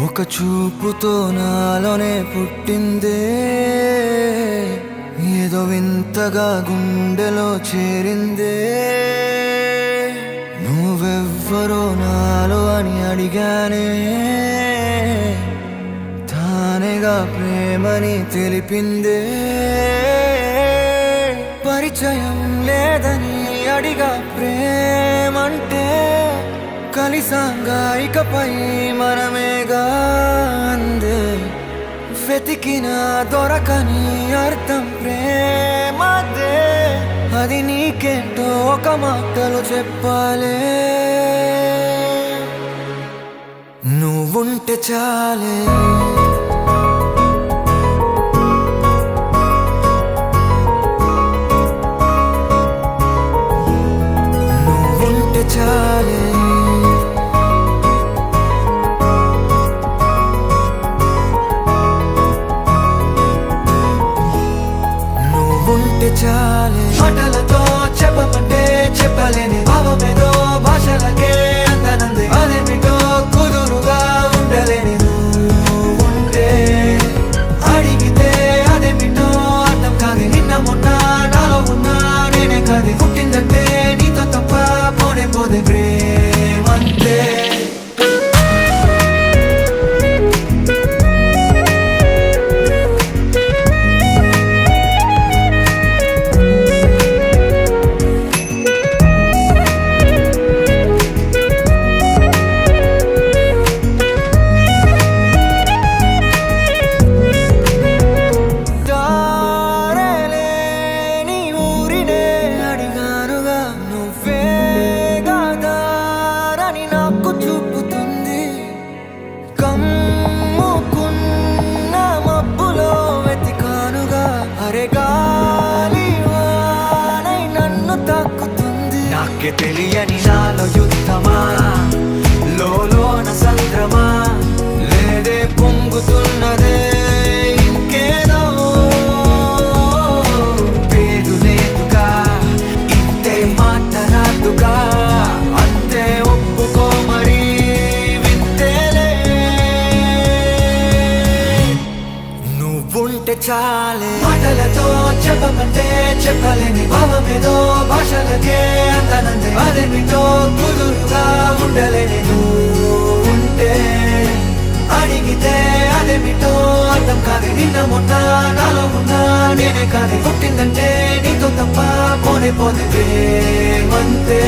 ఒక చూపుతో నాలోనే పుట్టిందే, ఏదో వింతగా గుండెలో చేరిందే. నువ్వెవ్వరో నాలో అని అడిగానే, తానేగా ప్రేమని తెలిపిందే. పరిచయం లేదని అడిగా ప్రేమంటే, కలిసాంగా ఇకపై మనమేగా అందే. వెతికినా దొరకని అర్థం ప్రేమదే, అది నీకేంటో ఒక మాటలో చెప్పాలే. నువ్వుంటే చాలే, నువ్వుంటే చాలే, నువ్వుంటే చాలే. మాటలతో చెప్పమంటే చెప్పలేని భావమేదో భాషలకే అందనంది. అదేమిటో కుదురుగా ఉండలేని నువ్వుంటే, అడిగితే అదేమిటో అర్థం కాదు. నిన్న మొన్న నాలో ఉన్నా నేనే కాదు. పుట్టిందంటే నీతో తప్ప పోనే పోదే ప్రేమంతే. నాకే తెలియని నాలో యుద్ధమా, లోన సంద్రమా, లేదే పొంగుతున్నదే ఇంకేదో. పేరు లేదుగా, ఇంతే మాట రాదుగా, అంతే ఒప్పుకో మరి వింతేలే. నువ్వుంటే చాలే. మాటలతో చెప్పమంటే చెప్పలేని భావమేదో భాషలకే అందనందే. అదేమిటో కుదురుగా ఉండలేని నువ్వుంటే, అడిగితే అదేమిటో అర్థం కాదు. నిన్న మొన్న నాలో ఉన్నా నేనే కాదు. పుట్టిందంటే నీతో తప్ప పోనే పోతే ప్రేమంతే.